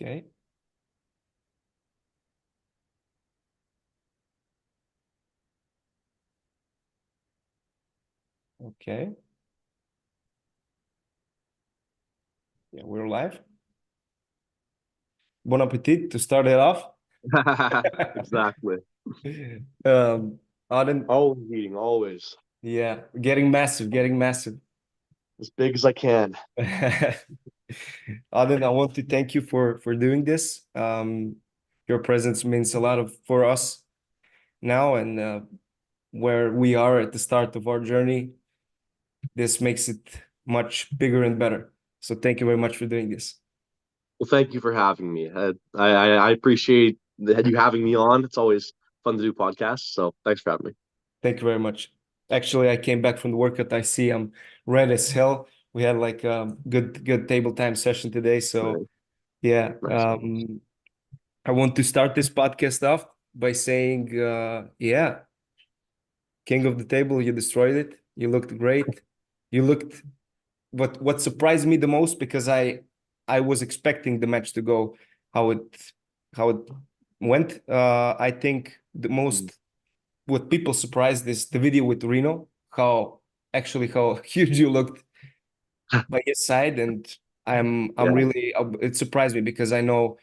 Okay. Okay. Yeah, we're live. Bon appetit to start it off. Exactly. Um, Auden, Always eating, always. yeah, getting massive, getting massive. As big as I can. Auden, I want to thank you for doing this. Your presence means a lot for us now, and where we are at the start of our journey, this makes it much bigger and better. So thank you very much for doing this. Well, thank you for having me. I appreciate you having me on. It's always fun to do podcasts. So thanks for having me. Thank you very much. Actually, I came back from the workout. I see I'm red as hell. We had like a good table time session today. So Nice, yeah, nice. I want to start this podcast off by saying, yeah, king of the table, you destroyed it. You looked great. You looked what surprised me the most because I was expecting the match to go how it how it went. I think the Mm. most what people surprised is the video with Reno, how huge you looked by his side, and I'm Yeah, really it surprised me because I know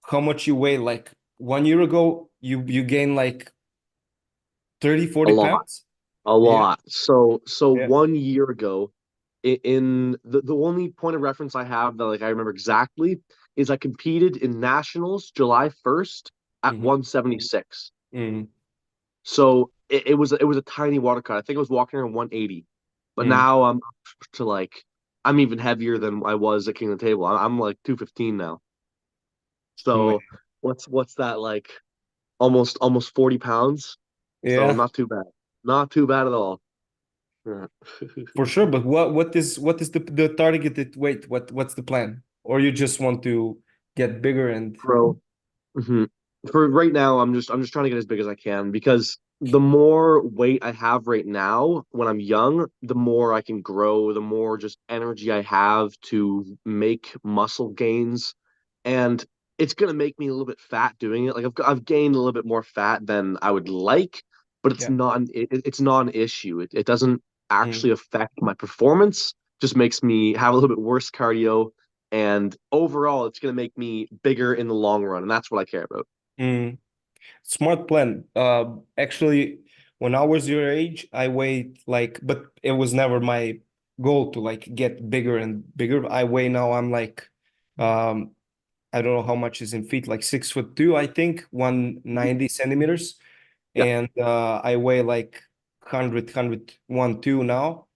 how much you weigh. Like 1 year ago, you gained like 30, a 40 lot, pounds. a Yeah, lot. So yeah. 1 year ago, in the only point of reference I have that like I remember exactly is I competed in nationals July 1st at Mm-hmm. 176. Mm-hmm. So it was a tiny water cut. I think I was walking around 180, but Mm-hmm. now I'm up to like I'm even heavier than I was at King of the Table. I'm like 215 now. So what's that like? Almost 40 pounds. So Yeah, not too bad. Not too bad at all. Yeah. for sure. But what is the targeted weight? What's the plan? Or you just want to get bigger and Bro, hmm for right now, I'm just trying to get as big as I can because the more weight I have right now when I'm young, the more I can grow, the more just energy I have to make muscle gains, and it's gonna make me a little bit fat doing it. Like I've gained a little bit more fat than I would like, but yeah. it's not an issue. It doesn't Mm. actually affect my performance. Just makes me have a little bit worse cardio, and overall, it's going to make me bigger in the long run, and that's what I care about. Mm. Smart plan. Actually, when I was your age, I weighed like, but it was never my goal to like get bigger and bigger. I weigh now, I'm like, um, I don't know how much is in feet, like 6'2", I think, 190 centimeters. Yeah, And I weigh like 100, 2 now.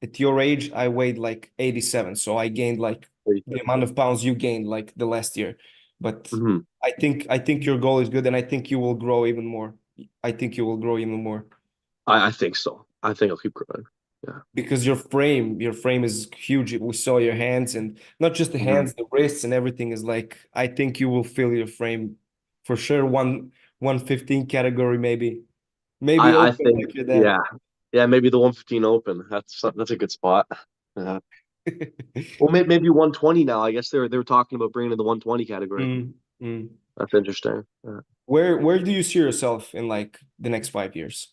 At your age, I weighed like 87. So I gained like the amount of pounds you gained like the last year. But mm-hmm. I think your goal is good, and I think you will grow even more. I think you will grow even more I think so. I think I'll keep growing. Yeah. because your frame is huge. We saw your hands, and not just the Mm-hmm. hands, the wrists and everything is like, I think you will fill your frame for sure. 115 category, maybe I open think like your yeah, dad. yeah, maybe the 115 open. That's a good spot. Yeah. Well, maybe 120 now. I guess they were talking about bringing in the 120 category. Mm, mm. That's interesting. Yeah. Where do you see yourself in like the next 5 years?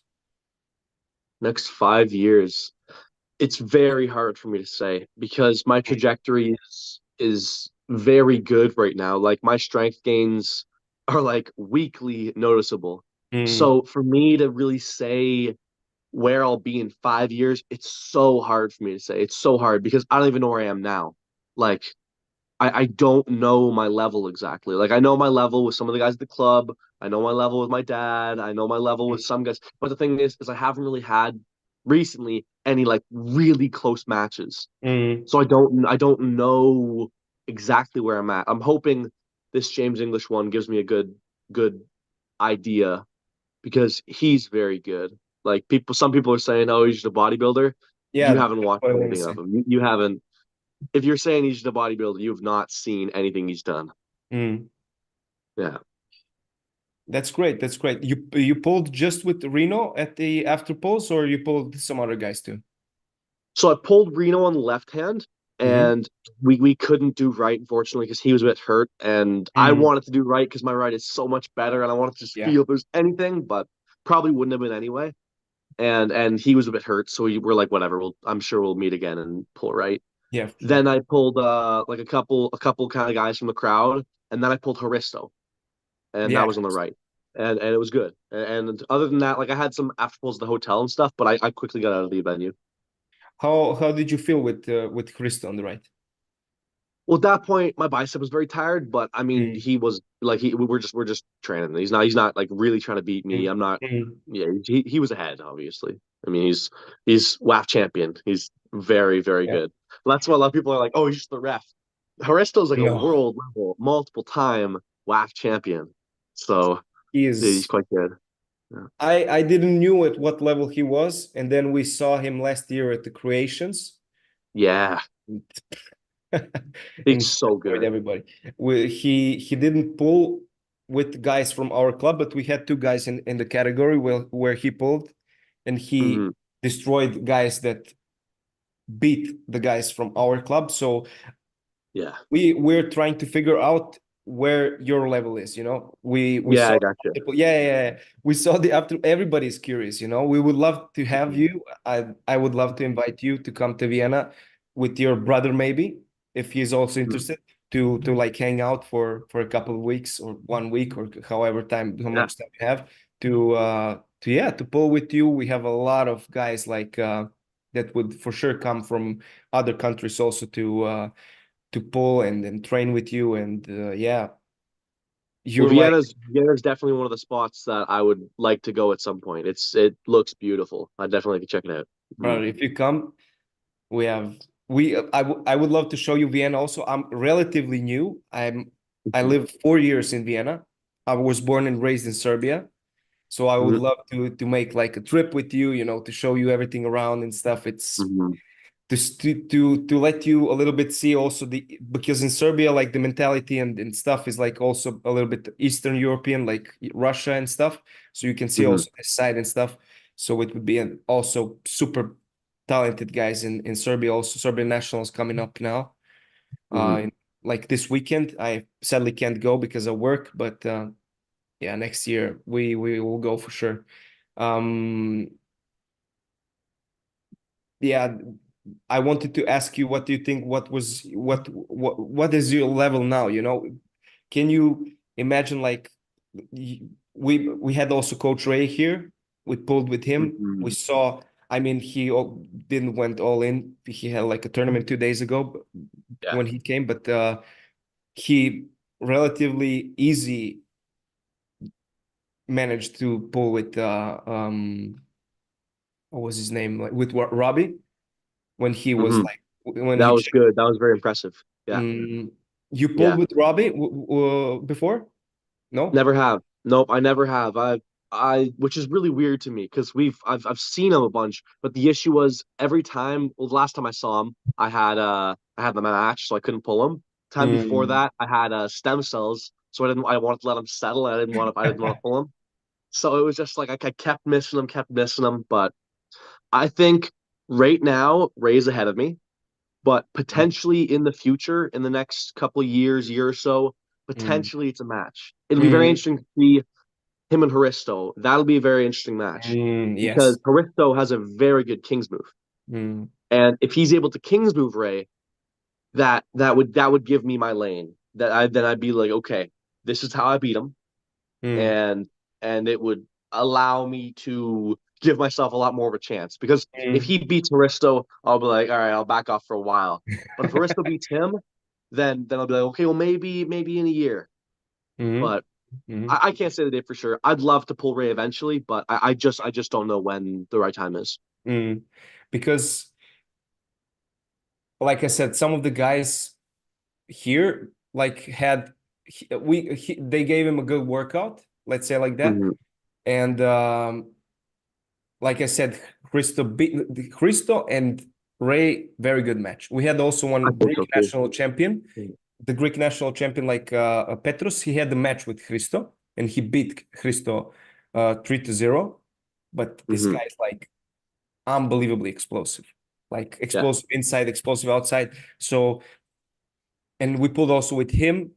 Next 5 years, it's very hard for me to say because my trajectory is very good right now. Like my strength gains are like weekly noticeable. Mm, So for me to really say where I'll be in 5 years, it's so hard for me to say. It's so hard because I don't even know where I am now. Like I don't know my level exactly. Like I know my level with some of the guys at the club. I know my level with my dad. I know my level with some guys. But the thing is I haven't really had recently any like really close matches. mm. So I don't know exactly where I'm at. I'm hoping this James English one gives me a good idea because he's very good. Like some people are saying, "Oh, he's just a bodybuilder." Yeah, You that's haven't watched what I want to anything say. of him. You haven't. If you're saying he's just a bodybuilder, you have not seen anything he's done. Mm. Yeah. That's great. That's great. You pulled just with Reno at the after pulse, or you pulled some other guys too? So I pulled Reno on the left hand, Mm-hmm. and we couldn't do right, unfortunately, because he was a bit hurt, and I Mm, wanted to do right because my right is so much better, and I wanted to just yeah. feel if there's anything, but probably wouldn't have been anyway. And he was a bit hurt, so we were like, whatever, I'm sure we'll meet again and pull right. Yeah, for sure. Then I pulled like a couple kind of guys from the crowd, and then I pulled Haristo, and Yeah. that was on the right. And it was good. And other than that, like I had some after pulls at the hotel and stuff, but I quickly got out of the venue. How did you feel with Krista on the right? Well, at that point, my bicep was very tired, but I mean, Mm, he was like we're just training. He's not like really trying to beat me. mm, I'm not. mm. Yeah, he was ahead, obviously. I mean, he's WAF champion. He's very very Yeah. good. That's why a lot of people are like, oh, he's just the ref. Haristo's like a No, world level, multiple time WAF champion. So he yeah, he's is. quite good. Yeah. I didn't knew at what level he was, and then we saw him last year at the Creations, Yeah, and he's he so destroyed good. everybody. He didn't pull with guys from our club, but we had two guys in the category where he pulled, and he Hmm. destroyed guys that beat the guys from our club. So Yeah, we're trying to figure out where your level is, we yeah, saw I got you. yeah, we saw the after everybody's curious, we would love to have Mhm. you. I would love to invite you to come to Vienna with your brother, maybe if he's also Mhm. interested, to like hang out for a couple of weeks or 1 week or how Yeah. much time you have to yeah, to pull with you. We have a lot of guys like that would for sure come from other countries also to pull and train with you. And yeah, Well, you're like, Vienna's definitely one of the spots that I would like to go at some point. It looks beautiful. I definitely like to check it out. Mhm. brother, if you come, we have we I would love to show you Vienna also. I'm relatively new. I Mhm. lived 4 years in Vienna. I was born and raised in Serbia. So I would Mhm. love to make like a trip with you, to show you everything around and stuff. It's Mhm. to let you a little bit see also the, because in Serbia like the mentality and stuff is like also a little bit Eastern European, like Russia and stuff, so you can see Mhm. also this side and stuff. So it would be also super talented guys in Serbia. Also Serbian nationals coming up now Mhm. like this weekend. I sadly can't go because of work, but yeah, next year we will go for sure. um yeah, I wanted to ask you, what do you think, what is your level now, can you imagine like we had also Coach Ray here. We pulled with him. We Mhm. saw, I mean, didn't went all in. He had like a tournament 2 days ago Yeah. when he came, but he relatively easy managed to pull with what was his name, like with Robbie, when he was Mhm. like when That he was good. That was very impressive. Yeah. you pulled Yeah. with Robbie before? No? Never have. Nope, I never have. Which is really weird to me because I've seen him a bunch, but the issue was every time. Well, the last time I saw him, I had the match, so I couldn't pull him. Time before Mm, that, I had stem cells, so I wanted to let him settle. I didn't want to pull him. So it was just like I kept missing him. But I think right now Ray's ahead of me, but yeah. potentially in the future, in the next couple of year or so, Mm, potentially it's a match. It'll be very mm, interesting to see him and Haristo. That'll be a very interesting match because yes. Haristo has a very good King's move, Mm, and if he's able to King's move Ray, that would give me my lane. Then I'd be like, okay, this is how I beat him, mm, and it would allow me to give myself a lot more of a chance because if mm. he beats Haristo, I'll be like, all right, I'll back off for a while. But if Haristo beats him, then I'll be like, okay, well maybe in a year. Mhm, But mhm, I can't say the date for sure. I'd love to pull Ray eventually, but I just don't know when the right time is. mm. Because like I said, some of the guys here like had they gave him a good workout, let's say like that. Hmm. And like I said, Christo and Ray, very good match. We had also I one think Greek so too. national champion, the Greek national champion, like Petros. He had the match with Christo and he beat Christo 3-0. But this Hmm. guy is like unbelievably explosive. like Yeah. explosive inside, explosive outside. So, and we pulled also with him.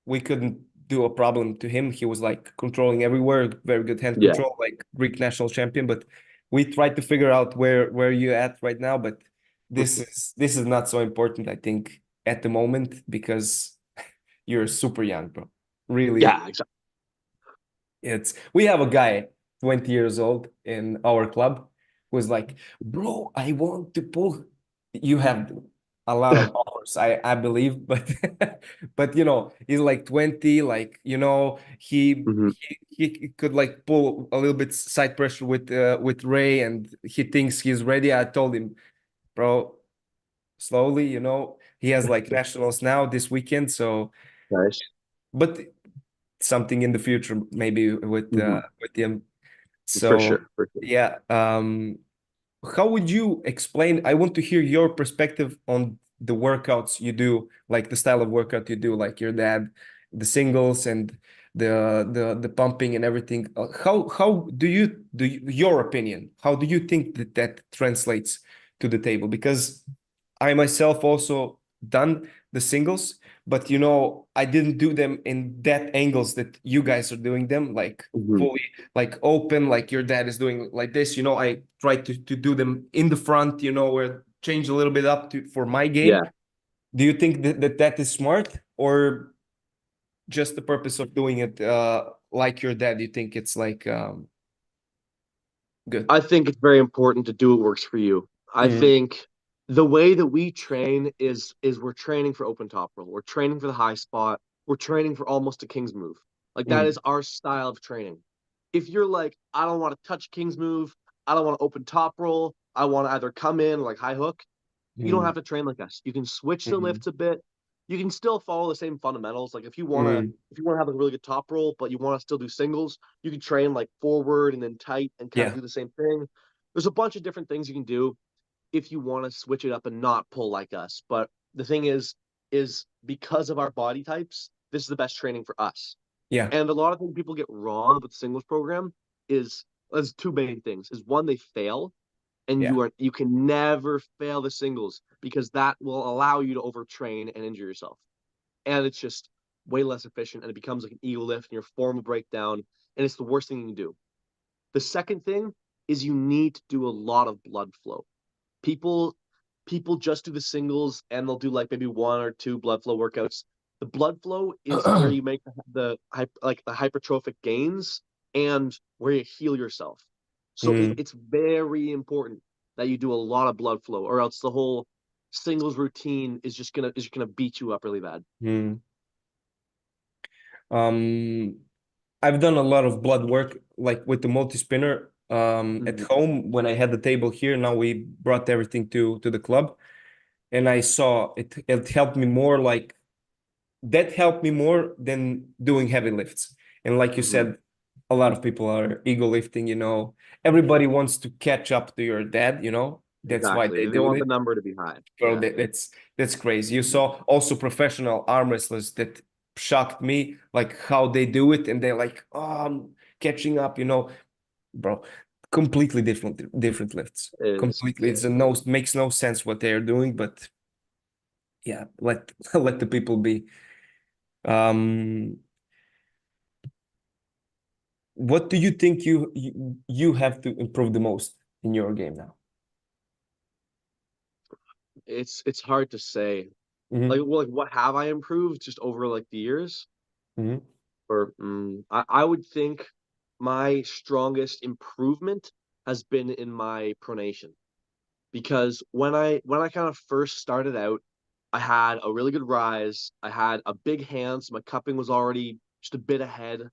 We couldn't do a problem to him. He was like controlling everywhere, very good hand Yeah. control, like Greek national champion. But we tried to figure out where you at right now. But this is not so important, I think, at the moment because you're super young, bro. Really, Yeah. Exactly. it's we have a guy 20 years old in our club who's like, bro, I want to pull. You have a lot of offers, I believe, but but he's like 20, like he could like pull a little bit side pressure with Ray, and he thinks he's ready. I told him, bro, slowly, he has like nationals now this weekend, so Nice. but something in the future maybe with him. For So sure. For sure. yeah, how would you explain? I want to hear your perspective on the workouts you do, like the style of workout you do, like your dad, the singles and the pumping and everything. How your opinion? How do you think that translates to the table? Because I myself also done the singles, but I didn't do them in that angles that you guys are doing them, like Mhm. fully like open, like your dad is doing like this. I try to do them in the front, where change a little bit up to for my game. Yeah. Do you think that is smart, or just the purpose of doing it like your dad? You think it's like good? I think it's very important to do what works for you. I Mm, think the way that we train is we're training for open top roll. We're training for the high spot. We're training for almost a king's move. Like that mm, is our style of training. If you're like, I don't want to touch king's move, I don't want to open top roll, I want to either come in like high hook, you don't mm, have to train like us. You can switch the mm, lifts a bit. You can still follow the same fundamentals. Like mm, if you want to have a really good top roll, but you want to still do singles, you can train like forward and then tight and kind of yeah, do the same thing. There's a bunch of different things you can do if you want to switch it up and not pull like us. But the thing is because of our body types, this is the best training for us. yeah, And a lot of things people get wrong with the singles program is there's two main things. Is one, they fail, and yeah. you can never fail the singles because that will allow you to overtrain and injure yourself. And it's just way less efficient and it becomes like an ego lift and your form will break down and it's the worst thing you can do. The second thing is you need to do a lot of blood flow. People people just do the singles and they'll do like maybe one or two blood flow workouts. The blood flow is where you make like the hypertrophic gains and where you heal yourself. So Mm, it's very important that you do a lot of blood flow, or else the whole singles routine is just gonna beat you up really bad. mm. Um, I've done a lot of blood work, like with the multi-spinner at Mhm. home when I had the table here. Now we brought everything to the club, and I saw it. It helped me more, like that helped me more than doing heavy lifts. And like you Mhm. said, a lot of people are ego lifting. Everybody wants to catch up to your dad. That's why Exactly. they They do want the it. number to be high. Bro, Yeah. that's crazy. You saw also professional arm wrestlers that shocked me, like how they do it, and they're like, oh, I'm catching up, bro. Completely different lifts. It is. Completely, it's a no makes no sense what they are doing, but yeah, let let the people be. Um, what do you think you have to improve the most in your game now? It's hard to say. Hmm. Like what have I improved just over like the years? Hmm. Or I would think my strongest improvement has been in my pronation because when I kind of first started out, I had a really good rise. I had a big hand, so my cupping was already just a bit ahead.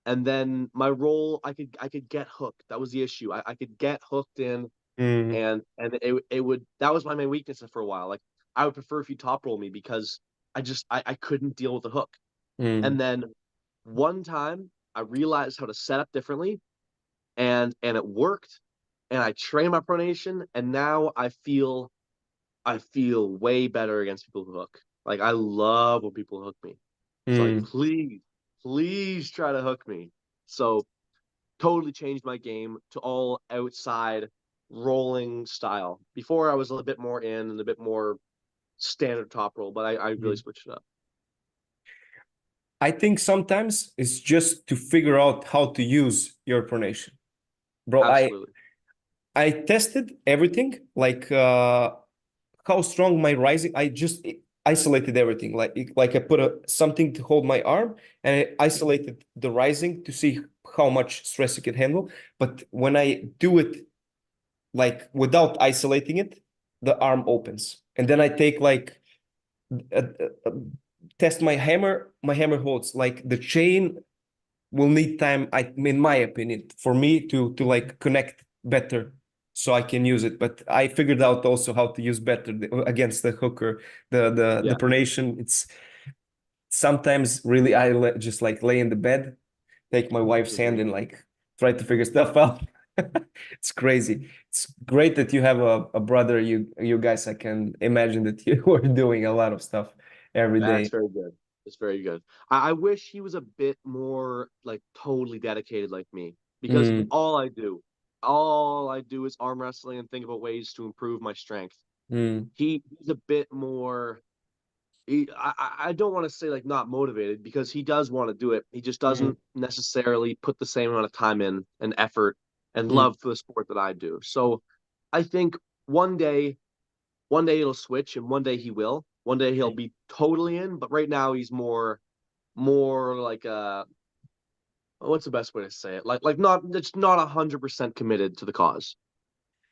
And then my roll, I could get hooked. That was the issue. I could get hooked in, Hmm. and it would that was my main weakness for a while. Like I would prefer if you top roll me because I couldn't deal with the hook. Hmm. And then one time I realized how to set up differently and it worked. And I trained my pronation and now I feel way better against people who hook. Like I love when people hook me. So like Hmm. please try to hook me. So totally changed my game to all outside rolling style. Before I was a little bit more in and a bit more standard top roll, but I really switched it up. I think sometimes it's just to figure out how to use your pronation. Bro, Absolutely. I tested everything, like how strong my rising. I just isolated everything. Like I put something to hold my arm, and I isolated the rising to see how much stress it can handle. But when I do it like without isolating it, the arm opens, and then I take like uh, uh, test my hammer. My hammer holds. Like the chain will need time, in my opinion, for me to like connect better so I can use it. But I figured out also how to use better against the hooker, the Yeah. pronation. It's sometimes really just like lay in the bed, take my wife's hand and like try to figure stuff out. It's crazy. It's great that you have a brother. You guys, I can imagine that you are doing a lot of stuff every That's day. very good. It's very good. I wish he was a bit more like totally dedicated like me because Mm, all I do is arm wrestling and think about ways to improve my strength. mm, He's a bit more. I don't want to say like not motivated because he does want to do it. He just mm, doesn't necessarily put the same amount of time in and effort and mm. love for the sport that I do. So I think one day one day it'll switch and one day he will. One day he'll be totally in, but right now he's more like what's the best way to say it? Like not it's not 100% committed to the cause.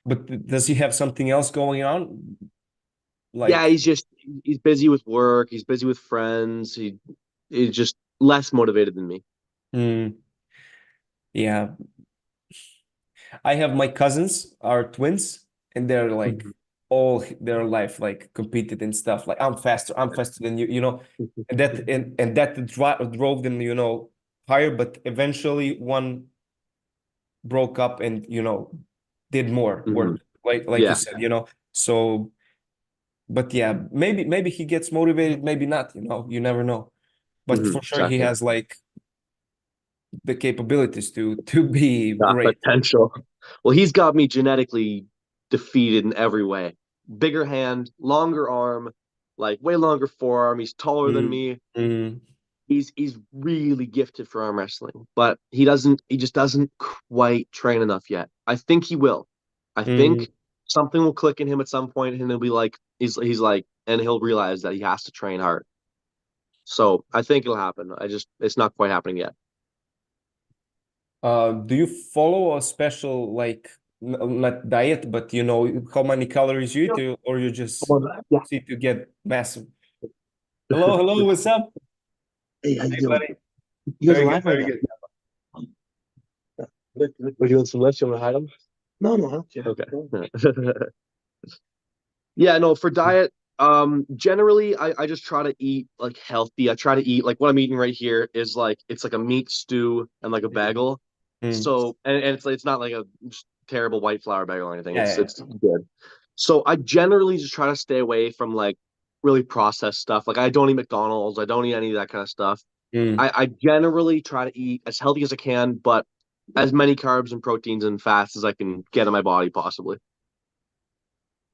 But does he have something else going on? Yeah, Like, he's busy with work, he's busy with friends, he's just less motivated than me. mm, yeah, I have my cousins are twins, and they're like all their life like competed in stuff. Like I'm faster than you. And that drove them, higher. But eventually, one broke up and did more Mhm. work, like you Yeah. said. So, but yeah, maybe he gets motivated, maybe not. You never know. But for sure, he Exactly. has like the capabilities to be Got great. potential. Well, he's got me genetically defeated in every way. Bigger hand, longer arm, like way longer forearm. He's taller than Mm, me. mm, He's really gifted for arm wrestling, but he just doesn't quite train enough yet. I think he will. I mm. think something will click in him at some point and he'll be like he's like and he'll realize that he has to train hard. So I think it'll happen. It's not quite happening yet. Do you follow a special like not diet, but how many calories you eat, or you just Yeah. see to get massive? Hello, hello, what's up? Hey, how you Hey, doing? buddy. You guys Very good, alive right very now? good. Are you doing some lifts? You want to hide them? No, no, I don't care. Okay. Yeah, no, for diet, generally I just try to eat like healthy. I try to eat like what I'm eating right here is like it's like a meat stew and like a Mm, bagel. mm. So and it's not like a just terrible white flour bagel or anything. Yeah, yeah, It's good. So I generally just try to stay away from like really processed stuff. Like I don't eat McDonald's, I don't eat any of that kind of stuff. yeah. Mm. I generally try to eat as healthy as I can, but as many carbs and proteins and fats as I can get in my body possibly.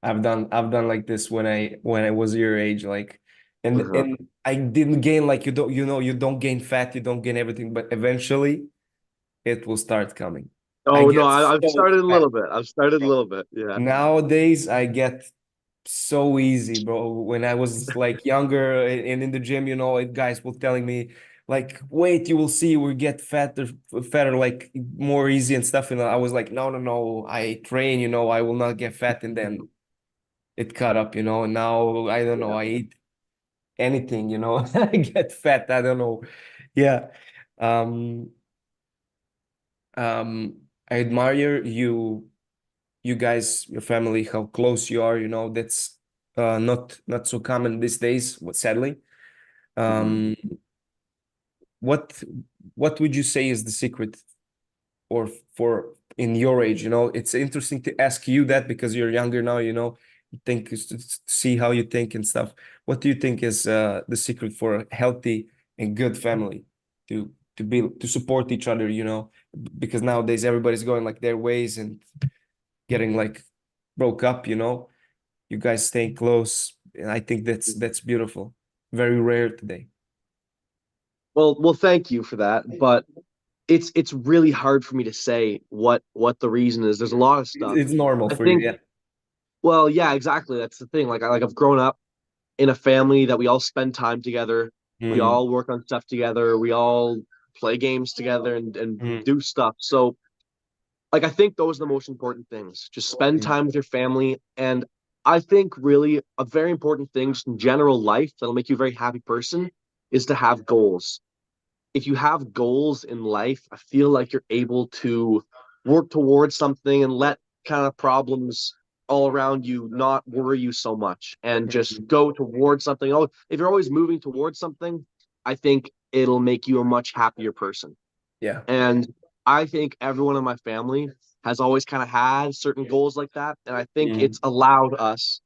I've done like this when I was your age, like, and Uh-huh. and I didn't gain, like, you don't gain fat, you don't gain everything, but eventually it will start coming. I Oh no, get I've so started a fat, little bit. I've started a bro. little bit. Yeah. Nowadays, I get so easy, bro. When I was like younger and in the gym, guys were telling me like, wait, you will see, we get fatter, like more easy and stuff. And I was like, no, no, no. I train, I will not get fat. And then it caught up, and now I don't know. Yeah. I eat anything, I get fat. I don't know. Yeah. Um, I admire you guys, your family, how close you are, that's not so common these days, sadly. Mhm. Um, what what would you say is the secret, or for in your age? It's interesting to ask you that because you're younger now, think to see how you think and stuff. What do you think is the secret for a healthy and good family to support each other, because nowadays everybody's going like their ways, and getting like broke up, you know, you guys staying close. And I think that's beautiful. Very rare today. Well, thank you for that, but it's really hard for me to say what the reason is. There's a lot of stuff. It's normal I for you, think, yeah. well, yeah, exactly. That's the thing. I've grown up in a family that we all spend time together. We Mm, all work on stuff together. We all play games together and mm, do stuff. So like I think those are the most important things. Just spend mm, time with your family. And I think really a very important thing just in general life that'll make you a very happy person is to have goals. If you have goals in life, I feel like you're able to work towards something and let kind of problems all around you not worry you so much and just mm. go towards something. Oh, if you're always moving towards something, I think it'll make you a much happier person. Yeah. And I think everyone in my family has always kind of had certain goals like that. And I think Mm, it's allowed us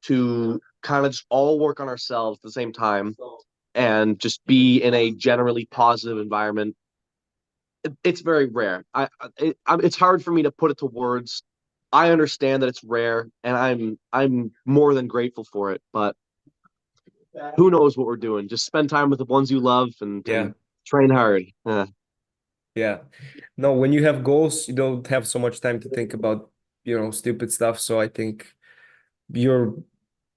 to kind of just all work on ourselves at the same time and just be in a generally positive environment. It's very rare. It's hard for me to put it to words. I understand that it's rare, and I'm more than grateful for it. But who knows what we're doing? Just spend time with the ones you love yeah. and train hard. Yeah. No, when you have goals, you don't have so much time to think about, you know, stupid stuff. So I think you're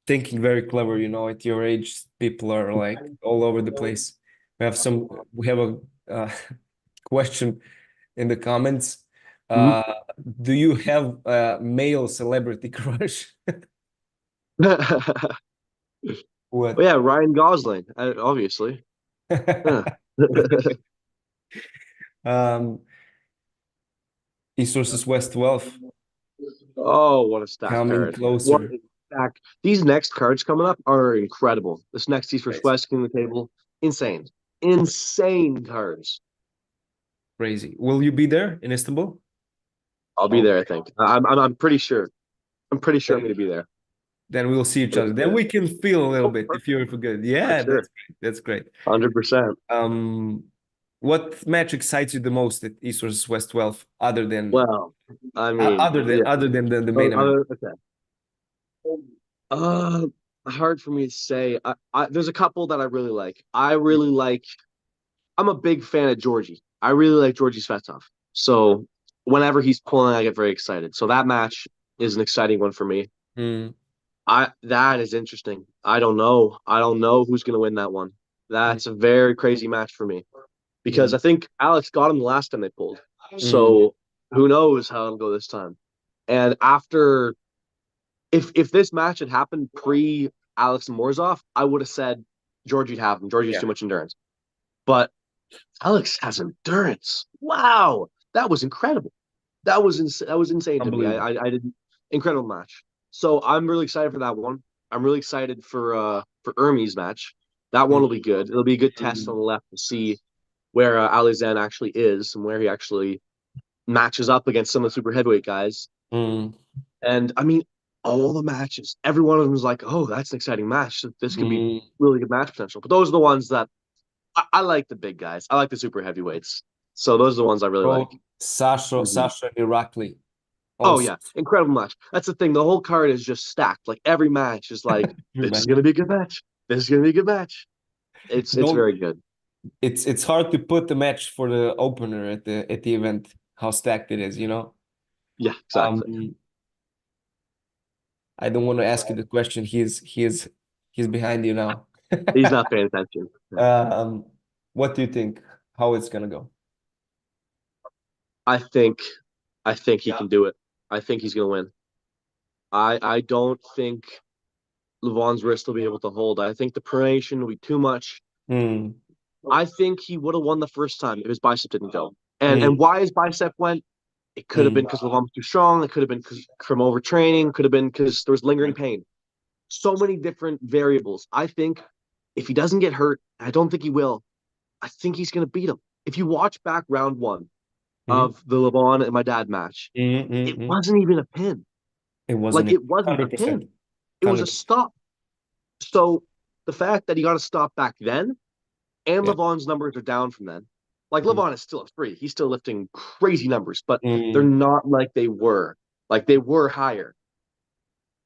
thinking very clever, you know, at your age, people are like all over the place. We have a question in the comments. Mhm. Uh, do you have a male celebrity crush? Well, What? yeah, Ryan Gosling, obviously. Huh. Um, East versus West 12 Oh, what a stack coming card. What closer. a stack. These next cards coming up are incredible. This next East versus Crazy. West King of the table, insane. Insane cards. Crazy. Will you be there in Istanbul? I'll be there, I Okay. think. I'm pretty sure. I'm pretty sure I'm Then going to be there. then we'll see each Let's other. do Then it. we can feel a little Oh, bit if perfect. you're for good. For Yeah, sure. that's great. That's great. 100%. Um, what match excites you the most at East versus West 12 Well, I mean, yeah. other than the main event? Okay. Uh, hard for me to say. There's a couple that I really like. I'm a big fan of Georgie. I really like Georgie Svetov. So whenever he's pulling, I get very excited. So that match is an exciting one for me. Mm, I That is interesting. I don't know. I don't know who's going to win that one. mm, That's a very crazy match for me because mm, I think Alex got him the last time they pulled. mm. So who knows how it'll go this time? And after, if this match had happened pre Alex and Morzov, I would have said Georgie'd have him. Georgie's Yeah, too much endurance. But Alex has endurance. Wow, that was incredible. That was insane to me. unbelievable. I did incredible match. So I'm really excited for that one. I'm really excited for Ermi's match. That one Mm, will be good. It'll be a good test on the left to see where Alizan actually is and where he actually matches up against some of the super heavyweight guys. mm, And I mean, all the matches, every one of them was like, oh, that's an exciting match. This could be mm. really good match potential. But those are the ones that I like the big guys. I like the super heavyweights. So those are the ones I really like. Bro, Sasha, Mhm. Sasha and Irakli. Oh Also, yeah, incredible match. That's the thing. The whole card is just stacked. Like every match is like, true, this is man. gonna be a good match. This is gonna be a good match. It's Don't very good. it's hard to put the match for the opener at the event, how stacked it is, you know? Yeah, exactly. Um, I don't want to ask you the question. He's behind you now. He's not paying attention. Yeah. Um, what do you think? How it's gonna go? I think I think he can do it. I think he's gonna win. I don't think Levon's wrist will be able to hold. I think the pronation will be too much. Mm, I think he would have won the first time if his bicep didn't go. And mm, why his bicep went, it could have been mm. because Levon was too strong. It could have been because from overtraining. Could have been because there was lingering pain. So many different variables. I think if he doesn't get hurt, I don't think he will. I think he's going to beat him. If you watch back round one Mm, of the Levon and my dad match, mm, it mm, mm. wasn't even a pin. It wasn't Like it. it wasn't a 100%. pin. It was a 100%. stop. So the fact that he got a stop back then and Yeah. Levon's numbers are down from then. Like Mm, Levon is still at free. He's still lifting crazy numbers, but they're mm, not like they were. Like they were higher.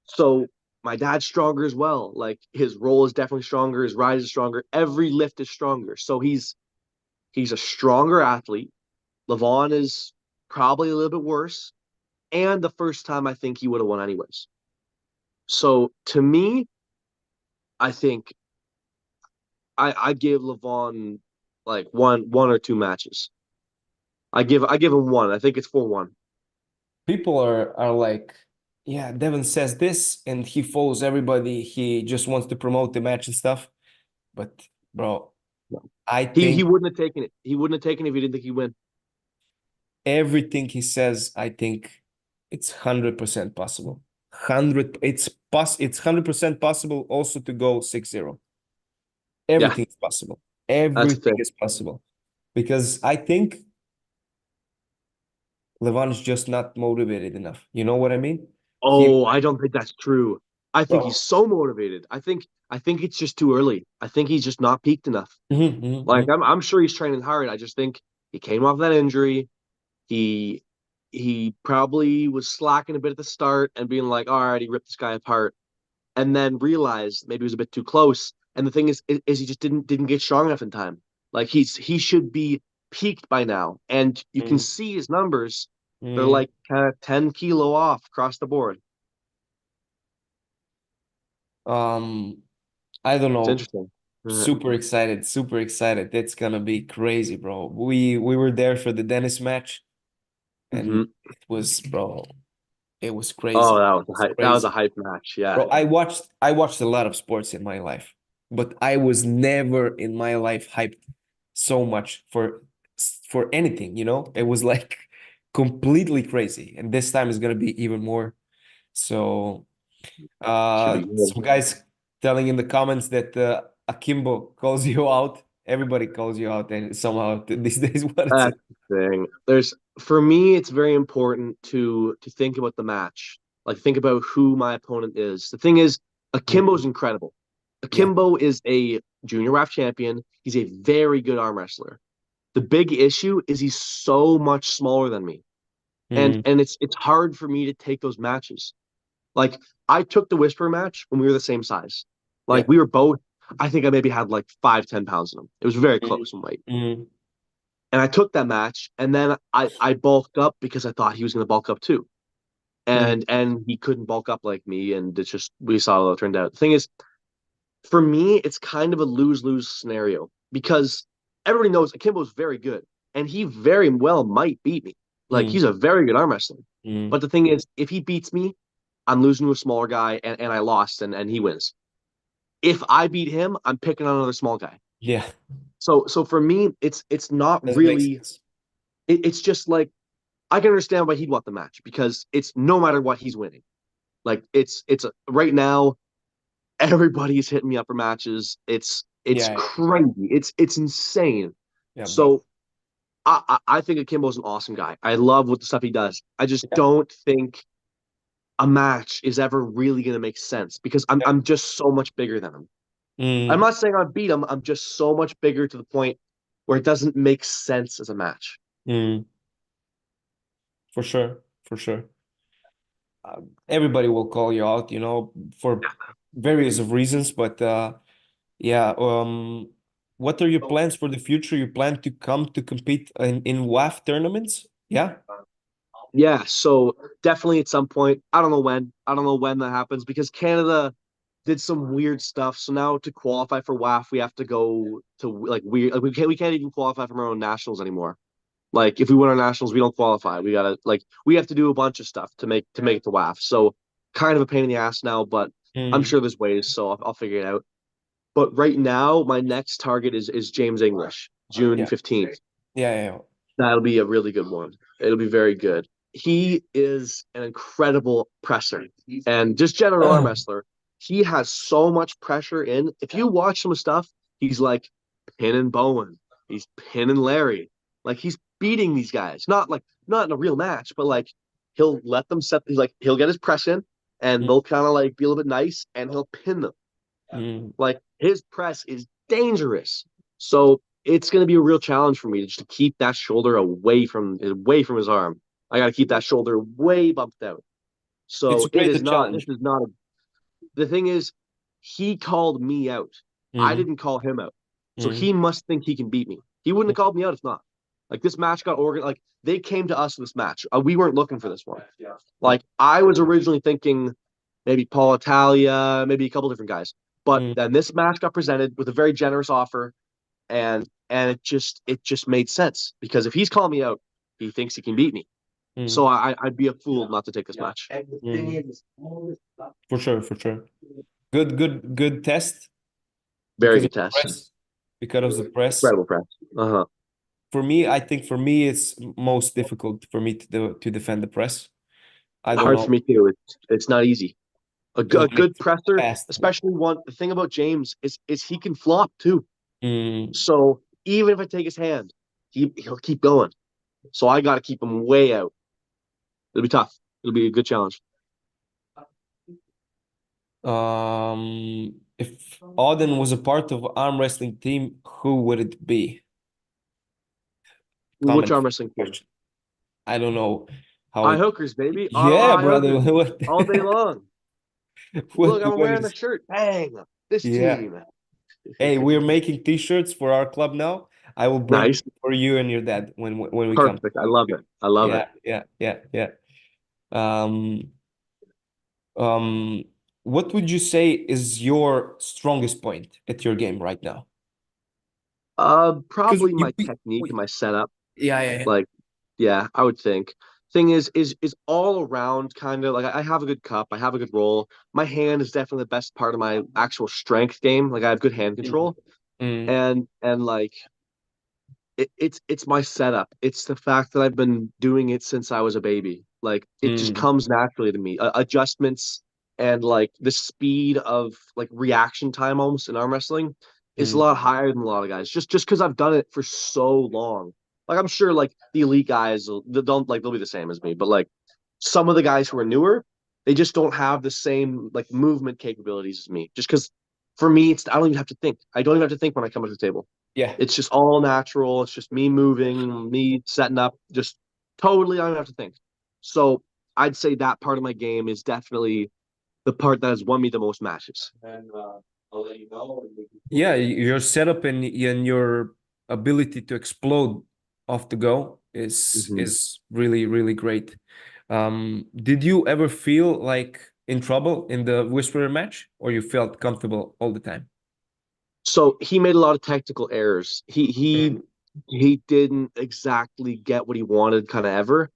So my dad's stronger as well. Like his roll is definitely stronger, his rise is stronger, every lift is stronger. So he's a stronger athlete. Levon is probably a little bit worse. And the first time I think he would have won anyways. So to me, I think I give Levon like one or two matches. I give him one. I think it's 4-1. People are like, yeah, Devon says this and he follows everybody. He just wants to promote the match and stuff. But bro, I He think wouldn't have taken it. He wouldn't have taken it if he didn't think he'd win. everything he says, I think it's 100% possible. 100% possible also to go 6-0. Yeah, Everything is possible. that's the Everything thing. is possible. Because I think Levon is just not motivated enough. You know what I mean? He, Oh, I don't think that's true. I think he's bro. so motivated. I think it's just too early. I think he's just not peaked enough. Mhm, mhm, Like mhm. I'm sure he's training hard. I just think he came off that injury. He he probably was slacking a bit at the start and being like, all right, he ripped this guy apart, and then realized maybe he was a bit too close. And the thing is he just didn't get strong enough in time. Like he should be peaked by now, and you can Mm, see his numbers. They're mm. like kind of 10 kilo off across the board. Um, I don't It's know. interesting. Super excited, super excited. It's gonna be crazy, bro. We were there for the Dennis match, and Mm-hmm. it was, bro, it was Oh, crazy. that It was a was hype. That was a crazy. hype match. Yeah. Bro, I watched a lot of sports in my life, but I was never in my life hyped so much for anything, you know? It was like completely crazy. And this time is gonna be even more. So Should be good. some guys telling in the comments that Akimbo calls you out. Everybody calls you out and somehow these days. What is it? That's the thing. There's for me, it's very important to think about the match. Like think about who my opponent is. The thing is, Mm, Akimbo's incredible. yeah. Akimbo is a junior WAF champion. He's a very good arm wrestler. The big issue is he's so much smaller than me. And Mm, and it's hard for me to take those matches. Like I took the Whisper match when we were the same size. yeah. Like we were both, I think I maybe had like 5, 10 pounds in him. It was very Mm, close in weight. mm, And I took that match, and then I bulked up because I thought he was going to bulk up too, mm, and he couldn't bulk up like me, and it's just we saw how it turned out. The thing is, for me, it's kind of a lose lose scenario because everybody knows Akimbo's very good, and he very well might beat me. Like mm, he's a very good arm wrestler. mm. But the thing is, if he beats me, I'm losing to a smaller guy, and I lost, and he wins. If I beat him, I'm picking on another small guy. Yeah, So for me, it's not doesn't make really. sense. It's just like I can understand why he'd want the match because it's no matter what he's winning. Like right now everybody's hitting me up for matches. It's Yeah, crazy. It's insane. yeah, bro. So I think Akimbo's an awesome guy. I love what the stuff he does. I just Yeah, don't think a match is ever really gonna make sense because I'm yeah. I'm just so much bigger than him. I'm Mm, not saying I beat him. I'm just so much bigger to the point where it doesn't make sense as a match. mm, for sure, for sure. Everybody will call you out, for various of reasons, but yeah. What are your plans for the future? You plan to come to compete in WAF tournaments? Yeah. Yeah, so definitely at some point. I don't know when. I don't know when that happens because Canada did some weird stuff. So now to qualify for WAF, we have to go to like weird. Like we can't even qualify from our own nationals anymore. Like if we win our nationals, we don't qualify. We gotta like we have to do a bunch of stuff to make it to WAF. So kind of a pain in the ass now, but I'm Mm, sure there's ways. So I'll figure it out. But right now, my next target is James English, June yeah. 15th. Yeah, yeah, yeah. That'll be a really good one. It'll be very good. He is an incredible presser and just general arm wrestler. He has so much pressure in. If you watch some stuff, he's like pinning Bowen. He's pinning Larry. Like he's beating these guys. Not in a real match, but like he'll let them set like he'll get his press in and Mm, they'll kind of like be a little bit nice and he'll pin them. mm, Like his press is dangerous. So it's going to be a real challenge for me just to keep that shoulder away from his arm. I got to keep that shoulder way bumped out. It's So a great this challenge. is not the thing is, he called me out. I Mm, didn't call him out. So mm, he must think he can beat me. He wouldn't have called me out if not. Like this match got organized. Like they came to us for this match. We weren't looking for this one. mm, Like I was originally thinking maybe Paul Italia, maybe a couple different guys. But mm, then this match got presented with a very generous offer, and it just made sense because if he's calling me out, he thinks he can beat me. So mm, I'd be a fool not to take this match. mm. For sure, for sure. Good test Very because of good the test. press. Because of the press. Incredible press. Uh-huh. For me, I think for me it's most difficult for me to defend the press. I don't Hard for know. me too. It's not easy. A Like good presser, fast. especially one. The thing about James is he can flop too. Mm, So even if I take his hand, he'll keep going. So I got to keep him way out. It'll be tough. It'll be a good challenge. if Auden was a part of arm wrestling team, who would it be? Which Comment arm wrestling team? question. I don't know how High it. hookers, baby. Yeah, High brother. hookers all day long. Look, I'm What wearing the is? shirt. Bang! This Yeah. team. Hey, we're making t-shirts for our club now. I will bring Nice. them for you and your dad when we come. Perfect. I love it. I love it. Yeah, yeah, yeah, yeah. Um, um, what would you say is your strongest point at your game right now? Because Probably my technique and my setup. yeah, yeah, yeah. Like, yeah, I would think. Thing is all around kind of like I have a good cup, I have a good roll. My hand is definitely the best part of my actual strength game. Like I have good hand control, Mm, and like it's my setup. It's the fact that I've been doing it since I was a baby. Like it just mm, comes naturally to me. Adjustments and like the speed of like reaction time almost in arm wrestling is a mm, lot higher than a lot of guys. Just because I've done it for so long. Like I'm sure like the elite guys they don't like they'll be the same as me, but like some of the guys who are newer, they just don't have the same like movement capabilities as me. Just because for me, it's I don't even have to think. I don't even have to think when I come to the table. yeah. It's just all natural. It's just me moving, me setting up, just totally I don't have to think. So I'd say that part of my game is definitely the part that has won me the most matches. Yeah, your setup and your ability to explode off the go Mhm. is really, really great. Did you ever feel like in trouble in the Whisperer match, or you felt comfortable all the time? So he made a lot of technical errors. He Mm, he he didn't exactly get what he wanted kind of ever.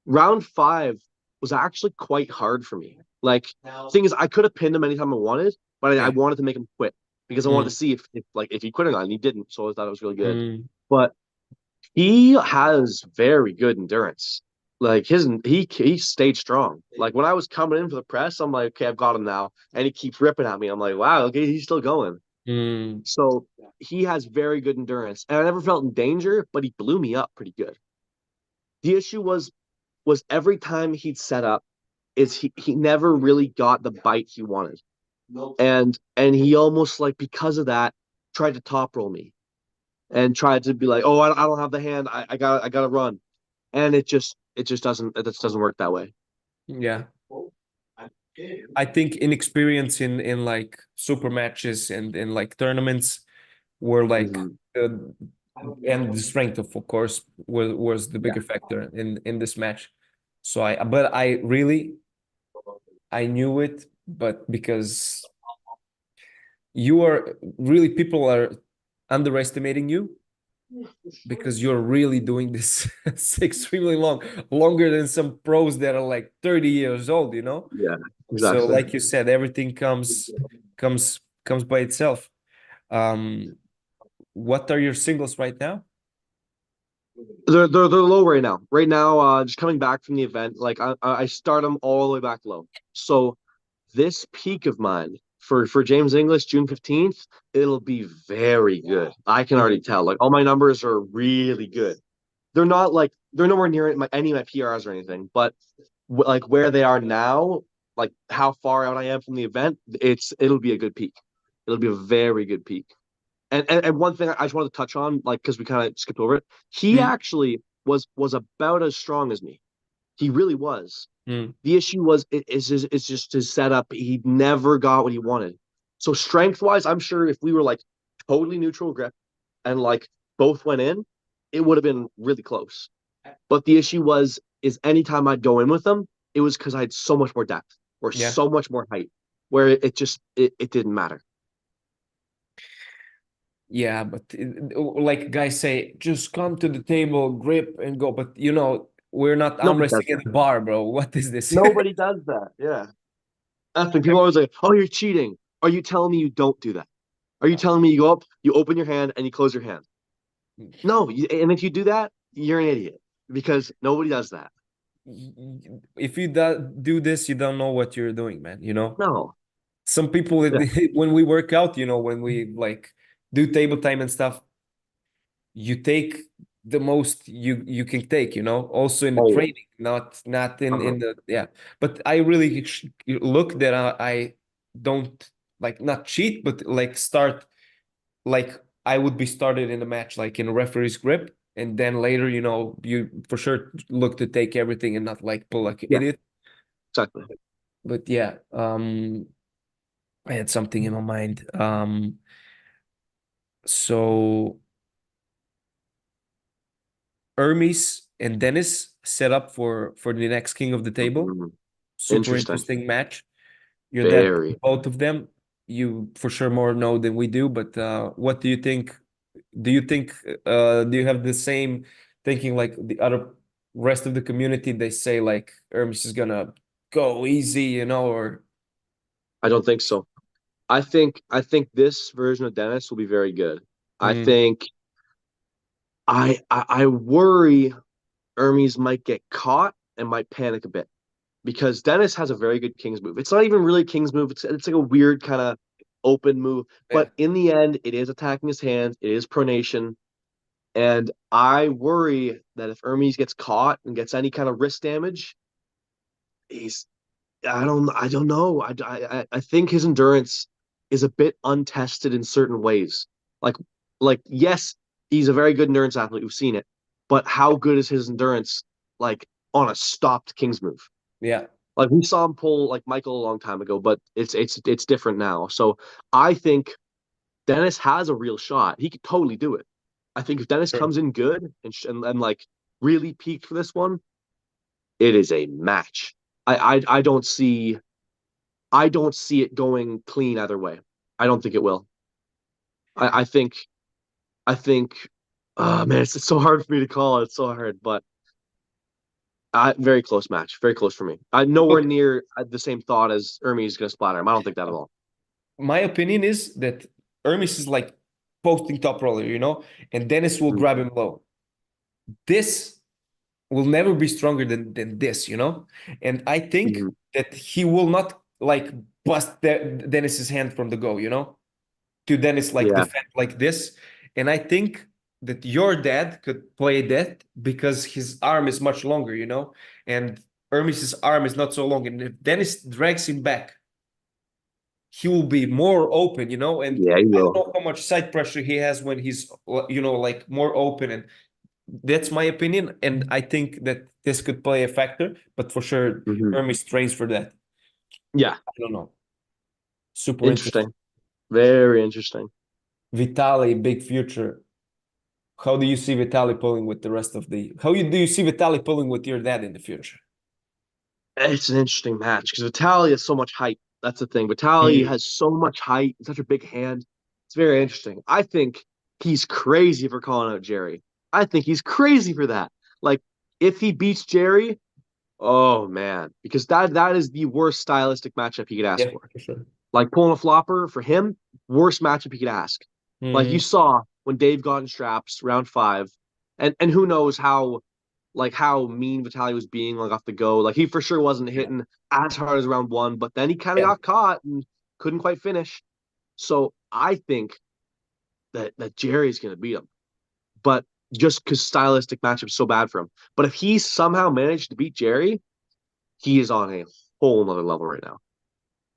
Round five was actually quite hard for me. Like thing is I could have pinned him anytime I wanted, but I yeah. wanted to make him quit because I wanted to Mm, see if he quit or not, and he didn't. So I thought it was really good. mm, But he has very good endurance. Like he stayed strong. Like when I was coming in for the press, I'm like, okay, I've got him now, and he keeps ripping at me. I'm like, wow, okay, he's still going. mm, So he has very good endurance, and I never felt in danger, but he blew me up pretty good. The issue was every time he'd set up, is he never really got the bite he wanted, and he almost like because of that tried to top roll me and tried to be like, oh, I don't have the hand, I gotta run, and it just doesn't work that way. yeah. I think inexperience in like super matches and in like tournaments were like Mm-hmm. uh, and the strength of course was the Yeah. bigger factor in this match. So I really I knew it, but because you are really people are underestimating you because you're really doing this extremely long, longer than some pros that are like 30 years old, you know? Yeah, So exactly. like you said, everything comes by itself. Um, what are your singles right now? They're low right now. Right now, just coming back from the event, like I start them all the way back low. So this peak of mine for James English, June 15th, it'll be very good. I can already Mm, tell. Like all my numbers are really good. They're not like they're nowhere near any of my PRs or anything, but like where they are now, like how far out I am from the event, it'll be a good peak. It'll be a very good peak. And one thing I just wanted to touch on, like because we kind of skipped over it, he mm, actually was about as strong as me. He really was. Mm. The issue was it's just his setup. He never got what he wanted. So strength wise, I'm sure if we were like totally neutral grip and like both went in, it would have been really close. But the issue was is anytime I'd go in with him, it was because I had so much more depth or Yeah. so much more height, where it didn't matter. Yeah, but like guys say, just come to the table, grip, and go. But you know, we're not arm Nobody does wrestling that. in the bar, bro. What is this? Nobody does that. Yeah. That's when people are always like, "Oh, you're cheating." Are you telling me you don't do that? Are you telling me you go up, you open your hand, and you close your hand? No. And if you do that, you're an idiot because nobody does that. If you do this, you don't know what you're doing, man. You know, No. some people Yeah. when we work out, you know, when we like do table time and stuff, you take the most you can take, you know, also in the Oh, training, not uh-huh. in the yeah. But I really look that I don't like not cheat, but like start like I would be started in a match like in a referee's grip, and then later, you know, you for sure look to take everything and not like pull like an Yeah, idiot. exactly. But yeah, I had something in my mind. So Hermes and Dennis set up for the next king of the table. Mhm. Super Interesting. interesting match. Your dad, Very. both of them. You for sure more know than we do, but what do you think? Do you think do you have the same thinking like the other rest of the community? They say like Hermes is gonna go easy, you know, or I don't think so. I think this version of Dennis will be very good. I mm, think I worry Hermes might get caught and might panic a bit because Dennis has a very good King's move. It's not even really King's move. It's like a weird kind of open move, yeah, but in the end, it is attacking his hands. It is pronation, and I worry that if Hermes gets caught and gets any kind of wrist damage, he's I don't know. I think his endurance is a bit untested in certain ways. Like yes, he's a very good endurance athlete. We've seen it, but how good is his endurance like on a stopped King's move? yeah, Like we saw him pull like Michael a long time ago, but it's different now. So I think Dennis has a real shot. He could totally do it. I think if Dennis sure. comes in good and like really peaked for this one, it is a match. I don't see it going clean either way. I don't think it will. I think oh man, it's so hard for me to call. It's so hard, but very close match, very close for me. I nowhere Look, near the same thought as Ermi's gonna splatter him. I don't think that at all. my opinion is that Hermes is like posting top roller, you know, and Dennis will Mhm. grab him low. This will never be stronger than this, you know? And I think Mhm. that he will not like bust Dennis's hand from the go, you know? To Dennis like Yeah, defend like this. And I think that your dad could play that because his arm is much longer, you know? And Hermes's arm is not so long. And if Dennis drags him back, he will be more open, you know? And yeah, he I don't will. know how much side pressure he has when he's, you know, like more open. And that's my opinion, and I think that this could play a factor, but for sure, Mhm. Hermes trains for that. Yeah, I don't know. Super interesting. interesting. Very interesting. Vitali, big future. How do you see Vitali pulling with the rest of the? Do you see Vitali pulling with your dad in the future? It's an interesting match because Vitaly has so much height. That's the thing. Vitaly Mm. has so much height, such a big hand. It's very interesting. I think he's crazy for calling out Jerry. I think he's crazy for that. Like, if he beats Jerry, oh man, because that is the worst stylistic matchup he could ask Yeah, for. for sure. Like pulling a flopper for him, worst matchup he could ask. Like you Mm. saw when Dave got in straps round five, and who knows how mean Vitaly was being like off the go. Like he for sure wasn't Yeah, hitting as hard as round one, but then he kind of yeah, got caught and couldn't quite finish. So I think that Jerry's gonna beat him, but just because stylistic matchup's so bad for him. But if he somehow managed to beat Jerry, he is on a whole nother level right now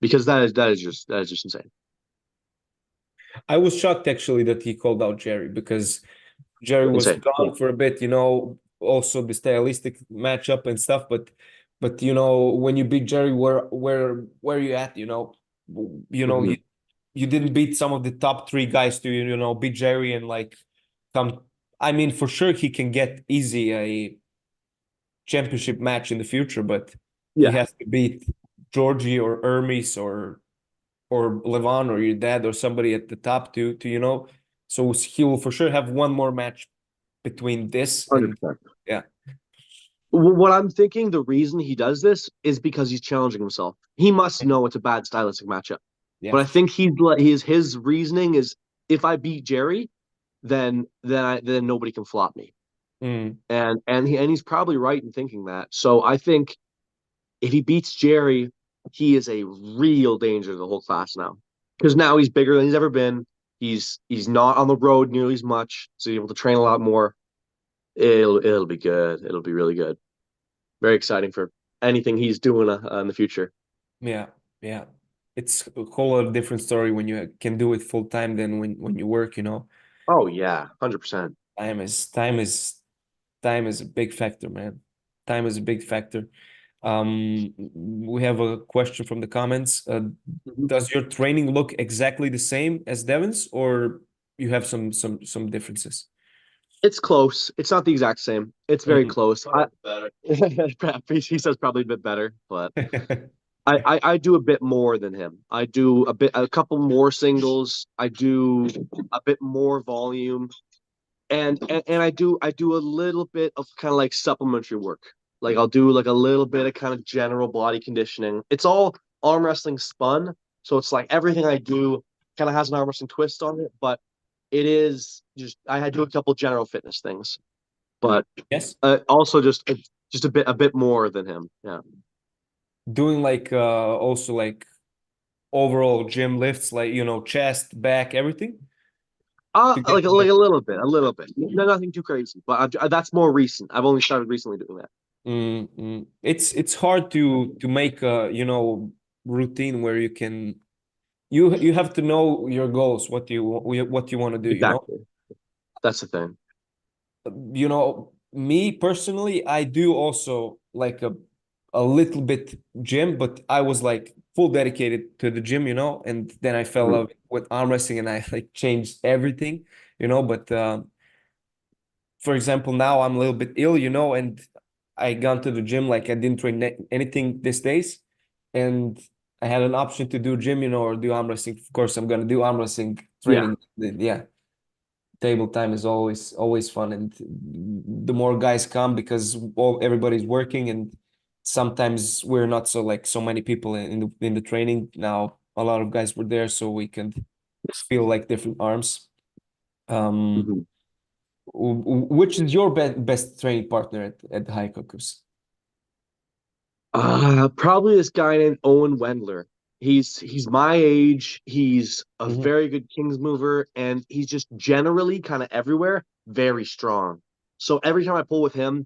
because that is just insane. I was shocked actually that he called out Jerry because Jerry was Insane. Yeah. gone for a bit, you know. also the stylistic matchup and stuff. But you know, when you beat Jerry, where you at? You know, Mhm. you didn't beat some of the top three guys to beat Jerry and like come. I mean, for sure he can get easy a championship match in the future, but he Yeah, has to beat Georgie or Hermes or Levon or your dad or somebody at the top to So he will for sure have one more match between this and 100%. yeah, What I'm thinking, the reason he does this is because he's challenging himself. He must know it's a bad stylistic matchup. yeah. But I think his reasoning is, if I beat Jerry, then nobody can flop me. Mm, And he's probably right in thinking that. So I think if he beats Jerry, he is a real danger to the whole class now. Because now he's bigger than he's ever been. He's not on the road nearly as much, so he's able to train a lot more. It'll be good. It'll be really good. Very exciting for anything he's doing in the future. yeah, yeah. It's a whole lot of different story when you can do it full time than when you work. Oh yeah, 100%. Time is a big factor, man. Time is a big factor. We have a question from the comments. Does your training look exactly the same as Devon's, or you have some differences? It's close. It's not the exact same. It's very Mm. close. He says probably a bit better, but I do a bit more than him. I do a couple more singles. I do a bit more volume, and I do a little bit of kind of like supplementary work. Like I'll do like a little bit of kind of general body conditioning. It's all arm wrestling spun, so it's like everything I do kind of has an arm wrestling twist on it, but it is just I do a couple general fitness things, but Yes, also just a bit more than him. Yeah. doing like also like overall gym lifts, like chest, back, everything to get Like like. a little bit. No, nothing too crazy, but that's more recent. I've only started recently doing that. It's hard to make a routine where you have to know your goals, what you want to do. Exactly. That's the thing. Me personally, I do also like a little bit gym, but I was like full dedicated to the gym, and then I fell in Mhm. love with arm wrestling and I like changed everything. But for example, now I'm a little bit ill, and I gone to the gym like I didn't train anything these days, and I had an option to do gym, or do arm wrestling. Of course, I'm gonna do arm wrestling Yeah. training. Yeah, table time is always fun, and the more guys come because everybody's working, and sometimes we're not so many people in the training. Now a lot of guys were there, so we can feel like different arms. Um, Mhm. which is your best training partner at the High Cookers? Probably this guy named Owen Wendler. He's my age. He's a Mhm. very good Kings mover, and he's just generally kind of everywhere very strong. So every time I pull with him,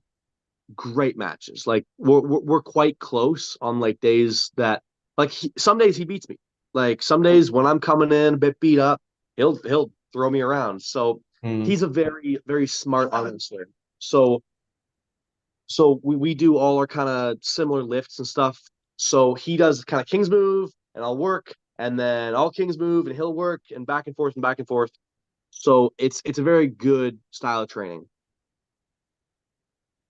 great matches. Like we're quite close on like days that like some days he beats me. Like some days when I'm coming in a bit beat up, he'll throw me around. So Mm, he's a very very smart wrestler. So we do all our kind of similar lifts and stuff. So he does kind of King's move and I'll work, and then I'll King's move and he'll work, and back and forth and back and forth. So it's a very good style of training.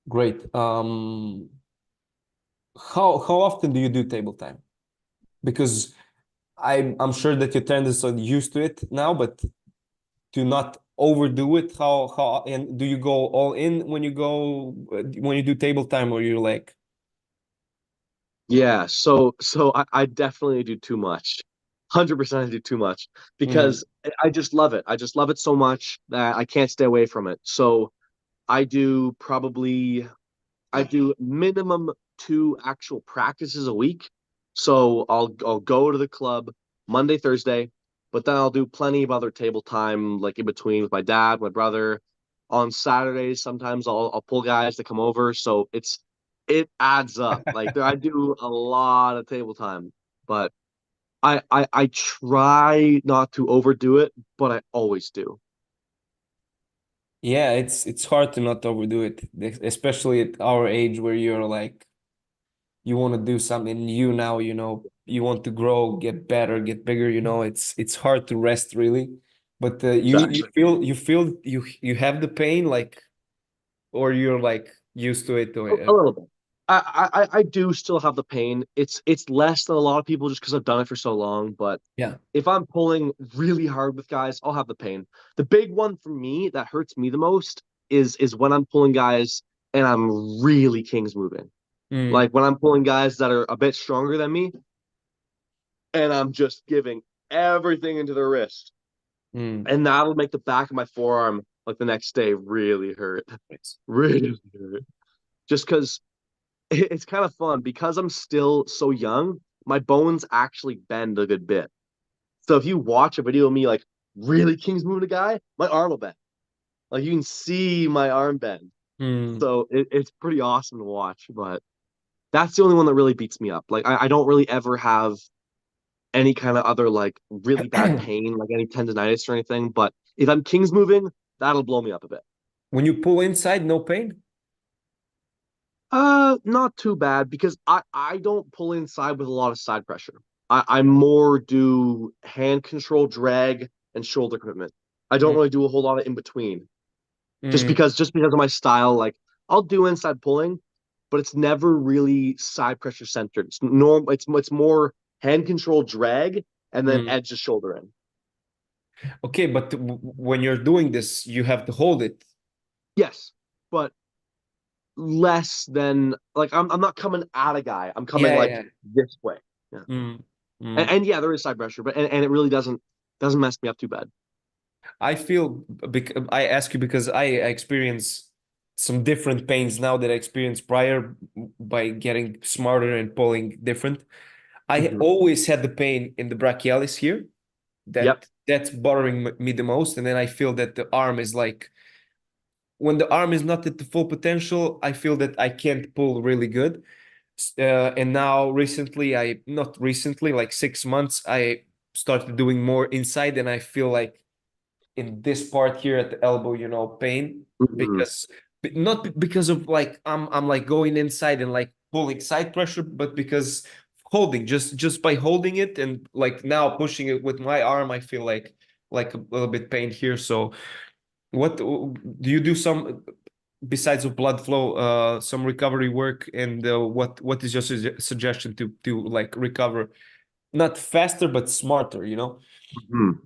great. How often do you do table time? Because I'm sure that your tendons are used to it now, but to not overdo it, how and do you go all in when you do table time, or you're like, Yeah, so I definitely do too much. 100% I do too much mm, because I just love it. I just love it so much that I can't stay away from it. So I do probably I do minimum two actual practices a week. So I'll go to the club Monday, Thursday, but then I'll do plenty of other table time like in between with my dad, my brother. On Saturdays, sometimes I'll pull guys to come over. So it adds up. Like I do a lot of table time, but I try not to overdo it, but I always do. Yeah, it's hard to not overdo it, especially at our age where you're like you want to do something new now, you want to grow, get better, get bigger, it's hard to rest really. But you Exactly. you have the pain like, or you're like used to it or A little bit. I do still have the pain. It's less than a lot of people just because I've done it for so long. But yeah. if I'm pulling really hard with guys, I'll have the pain. The big one for me that hurts me the most is when I'm pulling guys and I'm really kings moving. Mm, Like when I'm pulling guys that are a bit stronger than me and I'm just giving everything into the wrist. mm. And that'll make the back of my forearm like the next day really hurt. Yes. Really hurt. Just because it's kind of fun because I'm still so young, my bones actually bend a good bit. So if you watch a video of me like really kings moving a guy, my arm will bend. Like you can see my arm bend. Mm. So it's pretty awesome to watch. But that's the only one that really beats me up. Like I don't really ever have any kind of other like really bad pain, like any tendonitis or anything. But if I'm kings moving, that'll blow me up a bit. When you pull inside, no pain? Not too bad because I don't pull inside with a lot of side pressure. I more do hand control, drag, and shoulder commitment. I don't Mm, really do a whole lot of in between. mm, Just because of my style, like I'll do inside pulling, but it's never really side pressure centered. It's more hand control, drag, and then mm. edge the shoulder in. Okay, but when you're doing this, you have to hold it. Yes, but less than like I'm not coming at a guy. I'm coming Yeah, like yeah. this way. Yeah. Mm, And, mm. and yeah, there is side pressure, but and it really doesn't mess me up too bad. I feel I ask you because I experience some different pains now that I experienced prior by getting smarter and pulling different. I Mhm. always had the pain in the brachialis here. Yep. That's bothering me the most, and then I feel that the arm is like when the arm is not at the full potential, I feel that I can't pull really good. And now recently, not recently, like 6 months, I started doing more inside, and I feel like in this part here at the elbow, pain Mhm. because not because of like I'm like going inside and like pulling side pressure, but because holding just by holding it and like now pushing it with my arm, I feel like a little bit pain here. So what do you do some besides of blood flow, some recovery work, and what is your suggestion to like recover not faster but smarter, Mhm.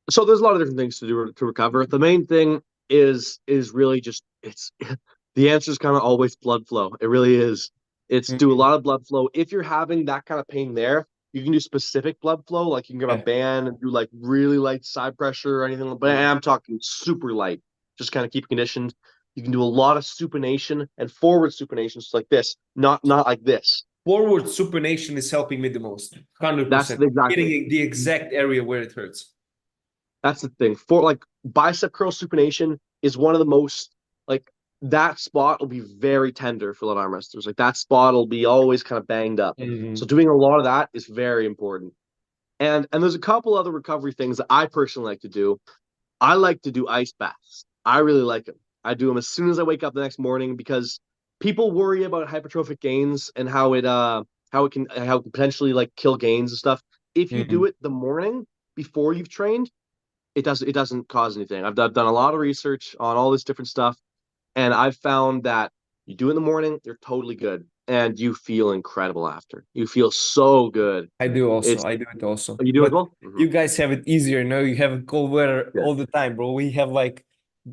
So there's a lot of different things to do to recover. The main thing is really just it's the answer is kind of always blood flow. It really is. It's do a Mm, lot of blood flow. If you're having that kind of pain there, you can do specific blood flow, like you can grab a yeah. band and do like really light side pressure or anything. But Mm. I'm talking super light, just kind of keep conditioned. You can do a lot of supination and forward supinations like this, not like this. Forward supination is helping me the most, That's 100%. the, exactly. Hitting the exact area where it hurts. That's the thing. For like bicep curl supination is one of the most like that spot will be very tender for a lot of arm wrestlers. Like that spot will be always kind of banged up. So Hmm. doing a lot of that is very important. And there's a couple other recovery things that I personally like to do. I like to do ice baths. I really like them. I do them as soon as I wake up the next morning because people worry about hypertrophic gains and how it can potentially like kill gains and stuff. If you do Hmm. it the morning before you've trained, it doesn't cause anything. I've done a lot of research on all this different stuff, and I've found that you do it in the morning, you're totally good, and you feel incredible after. You feel so good. I do also. It's I do it also. you do as But well. you guys have it easier, no? You have cold weather Yeah. all the time, bro. We have like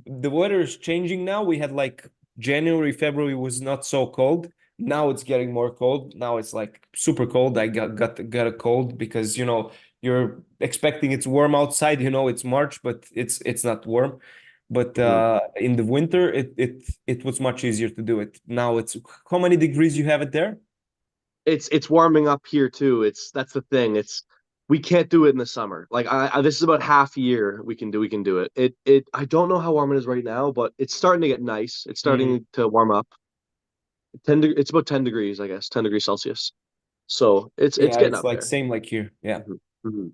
the weather is changing now. We had like January, February was not so cold. Now it's getting more cold. Now it's like super cold. I got a cold because you're expecting it's warm outside. It's March, but it's not warm. But Mhm. in the winter, it was much easier to do it. Now it's how many degrees you have it there? It's warming up here too. That's the thing. It's we can't do it in the summer. Like this is about half a year we can do it. It I don't know how warm it is right now, but it's starting to get nice. It's Mm. starting to warm up. It's about 10 degrees, I guess, 10 degrees Celsius. So it's Yeah, getting it's up like there. same like here. Yeah. Mhm. Mhm.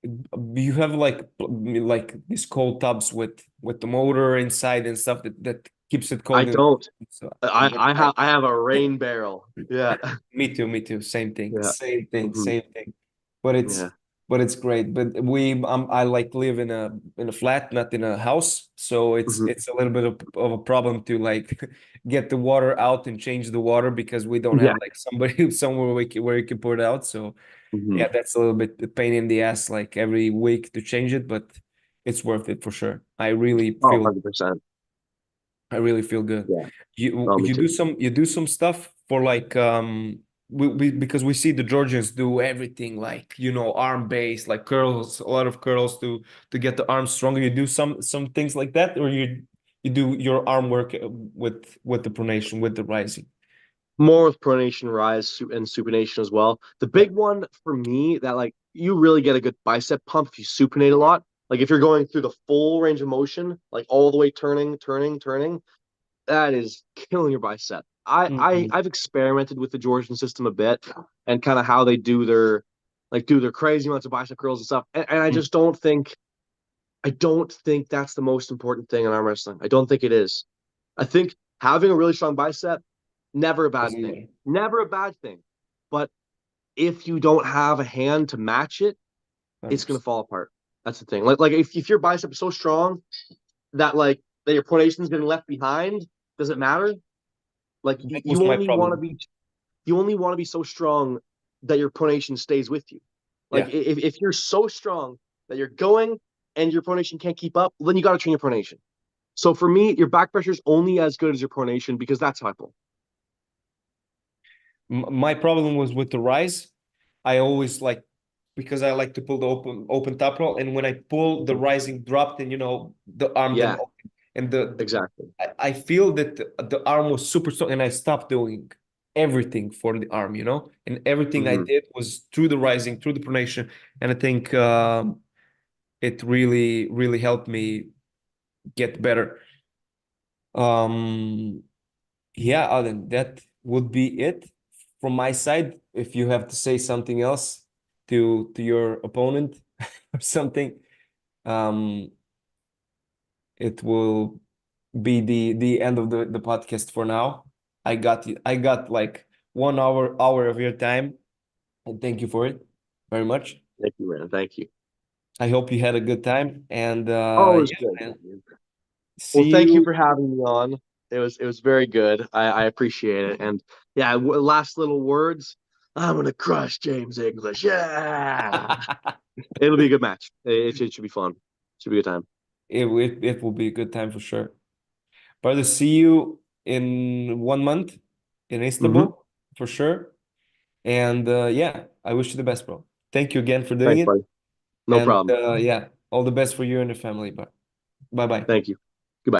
you have like these cold tubs with the motor inside and stuff that keeps it I cold in. don't. So I have a rain barrel. Yeah. me too. Same thing, Yeah. Hmm. same thing. But Yeah. it's great. But I like live in a flat, not in a house. So Hmm. it's a little bit of a problem to like get the water out and change the water because we don't Yeah. have like somebody somewhere where you can pour it out. So Hmm. yeah, that's a little bit a pain in the ass like every week to change it, but it's worth it for sure. Oh, 100%. I really feel good. Yeah. Oh, me too. You do some stuff for like we because we see the Georgians do everything like arm based like curls, a lot of curls to get the arms stronger. You do some things like that, or you do your arm work with the pronation with the rising. More with pronation, rise, and supination as well. The Yeah. big one for me that like you really get a good bicep pump if you supinate a lot. Like if you're going through the full range of motion, like all the way turning, that is killing your bicep. Mhm. I've experimented with the Georgian system a bit and kind of how they do their crazy amounts of bicep curls and stuff. And I don't think that's the most important thing in arm wrestling. I don't think it is. I think having a really strong bicep, never a bad thing. Easy. Never a bad thing. But if you don't have a hand to match it, it's gonna 100%. fall apart. That's the thing. Like if your bicep is so strong that your pronation is getting left behind, does it matter? Like That was my problem. you only want to be so strong that your pronation stays with you. Like Yeah. if you're so strong that you're going and your pronation can't keep up, well, then you got to train your pronation. So for me, your back pressure is only as good as your pronation because that's how I pull. My problem was with the rise. I always like because I like to pull the open top roll, and when I pull the rising dropped, and the arm then Yeah, open, and exactly. I feel that the arm was super strong, and I stopped doing everything for the arm, and everything I Hmm. did was through the rising, through the pronation, and I think it really helped me get better. Um, yeah, Alan, that would be it from my side. If you have to say something else to your opponent or something, um, it will be the end of the podcast for now. I got like 1 hour of your time, and thank you for it very much. Thank you, man. Thank you. I hope you had a good time, and Oh, it was yeah, good. man. Well, See thank you you. for having me on. It was very good. I appreciate it. And yeah, last little words. I'm gonna crush James English. Yeah, it'll be a good match. It should be fun. Should be a good time. It will be a good time for sure. Brother, see you in 1 month in Hmm. Istanbul for sure. And yeah, I wish you the best, bro. Thank you again for doing Thanks, it. buddy. No And problem. yeah, all the best for you and your family. Bye bye. Thank you.